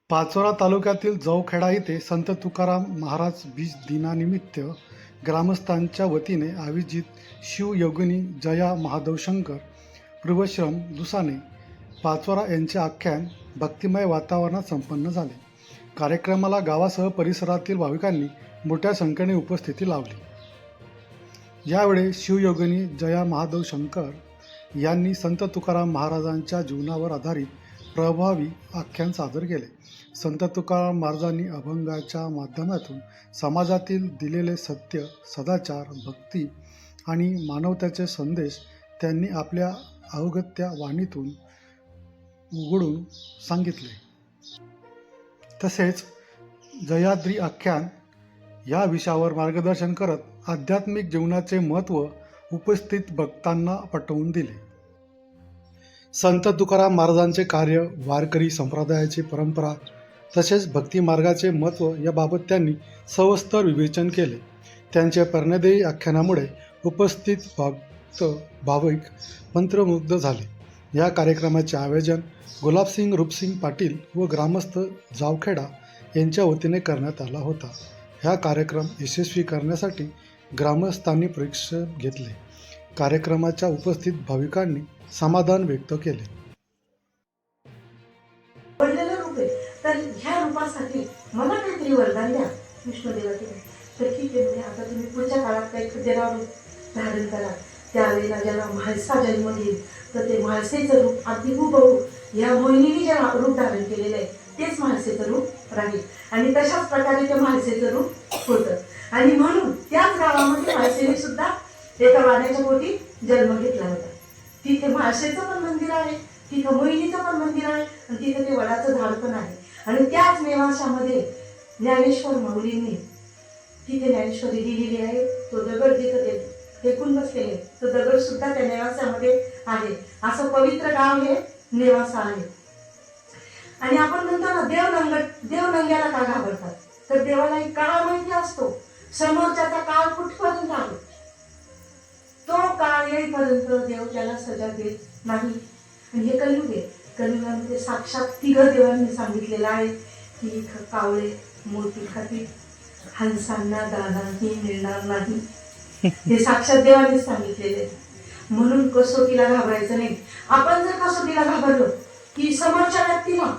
पाचोरा तालुक्यातील जवखेडा येथे संत तुकाराम महाराज बीज दिनानिमित्त ग्रामस्थांच्या वतीने आयोजित शिवयोगिनी जया महादेवशंकर पूर्वश्रम दुसाने पाचोरा यांचे आख्यान भक्तिमय वातावरणात संपन्न झाले. कार्यक्रमाला गावासह परिसरातील भाविकांनी मोठ्या संख्येने उपस्थिती लावली. यावेळी शिवयोगिनी जया महादेवशंकर यांनी संत तुकाराम महाराजांच्या जीवनावर आधारित प्रभावी आख्यान सादर केले. संत तुकाराम महाराजांनी अभंगाच्या माध्यमातून समाजातील दिलेले सत्य, सदाचार, भक्ती आणि मानवतेचे संदेश त्यांनी आपल्या अवगत्या वाणीतून उघडून सांगितले. तसेच जयाद्री आख्यान या विषयावर मार्गदर्शन करत आध्यात्मिक जीवनाचे महत्त्व उपस्थित भक्तांना पटवून दिले. संत तुकाराम महाराजांचे कार्य, वारकरी संप्रदायाची परंपरा तसेच भक्ती मार्गाचे महत्त्व याबाबत त्यांनी सविस्तर विवेचन केले. त्यांच्या प्रेरणादायी आख्यानामुळे उपस्थित भक्त भाविक मंत्रमुग्ध झाले. या कार्यक्रमाचे आयोजन गुलाबसिंग रूपसिंग पाटील व ग्रामस्थ जावखेडा यांच्या वतीने करण्यात आला होता. हा कार्यक्रम यशस्वी करण्यासाठी ग्रामस्थांनी परिश्रम घेतले. कार्यक्रमाच्या उपस्थित भाविकांनी समाधान व्यक्त केले. तर ह्या रूपासाठी मला काहीतरी वरदान द्या विष्णुदेवाचे. तर ठीक आहे म्हणजे आता तुम्ही पुढच्या काळात काही देवावर धारण करा. त्यावेळेला ज्याला म्हाळसा जन्म देईल तर ते म्हाळसेचं रूप अगदी हुबहू ह्या मोहिनीने जे रूप धारण केलेलं आहे तेच म्हाळसेचं रूप राहील आणि तशाच प्रकारे ते म्हाळसेचं रूप होतं. आणि म्हणून त्याच गावामध्ये म्हाळसेने सुद्धा एका वाण्याच्या पोटी जन्म घेतला होता. तिथे म्हाळसेचं पण मंदिर आहे, तिथं मोहिनीचं पण मंदिर आहे आणि तिथं ते वडाचं झाड पण आहे. आणि त्याच नेवाशामध्ये ज्ञानेश्वर माऊलींनी तिथे ज्ञानेश्वरी लिहिलेली आहे. तो दगड तिथं ते टेकून बसलेले तो दगड सुद्धा त्या नेवासामध्ये आहे. असं पवित्र गाव हे नेवासा आहे. आणि आपण म्हणतो ना देव नंग्याला का घाबरतात, तर देवाला एक काळ माहिती असतो, समोरच्याचा काळ कुठपर्यंत आहे. तो काळ येईपर्यंत देव त्याला सजा देत नाही. आणि हे कलियुग आहे. कलियुगामध्ये साक्षात तिघ देवांनी सांगितलेलं आहे की कावळे मोती खातील, हंसांना दानाही मिळणार नाही. हे साक्षात देवाने सांगितलेले. म्हणून कसोटीला घाबरायचं नाही. आपण जर कसोटीला घाबरलो की समोरच्या व्यक्तीला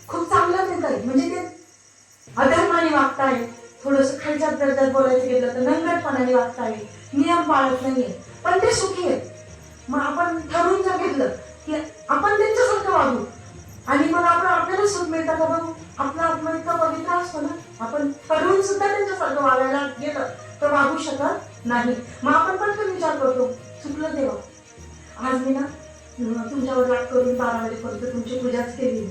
खूप चांगलं म्हणताय म्हणजे ते अधर्माने वागताय, थोडंसं खालच्या दर्जात बोलायचं गेलं तर नंगटपणाने वागताय, नियम पाळत नाहीये, पण ते सुखी आहेत. मग आपण ठरवून जर घेतलं की आपण त्यांच्यासारखं वागू आणि मग आपल्याला सुख मिळतं का बघू. आपला आत्मा इतका पवित्र असतो ना, आपण ठरवून सुद्धा त्यांच्यासारखं वागायला गेलं तर वागू शकत नाही. मग आपण पटकन विचार करतो चुकलं देवा, आज मी ना तुमच्यावर राग करून 12 वाजेपर्यंत तुमची पूजाच केली.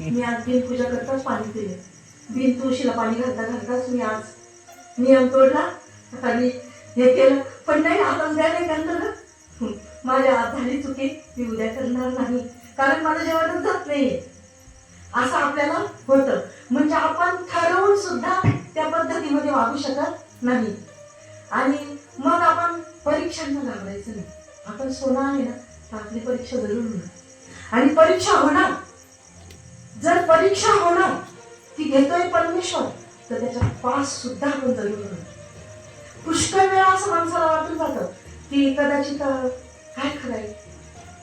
मी आज बिन पूजा करताच पाणी पिले, बिन तुळशीला पाणी घालताच मी आज नियम तोडला आणि हे केलं. पण नाही, आपण उद्या नाही करणार ना, माझ्या आज झाली चुकी, मी उद्या करणार नाही कारण माझं जेवणच जात नाहीये असं आपल्याला होतं. म्हणजे आपण ठरवून सुद्धा त्या पद्धतीमध्ये वागू शकत नाही. आणि मग आपण परीक्षांना घाबरायचं नाही. आपण सोनं आहे ना तर आपली परीक्षा जरूर होणार आणि परीक्षा होणार. जर परीक्षा होणार ती घेतोय परमेश्वर तर त्याचा पास सुद्धा आपण जरूर होणार. पुष्कळ वेळा असं माणसाला वाटून जातं की कदाचित काय खरंय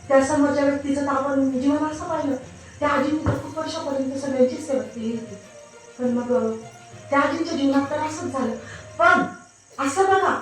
त्या समोरच्या व्यक्तीचं तर आपण जीवन असं पाहिलं. त्या आजींनी तर खूप वर्षापर्यंत सगळ्यांची सेवा केली होती, पण मग त्या आजींच्या जीवनात तर असंच झालं. पण असं बघा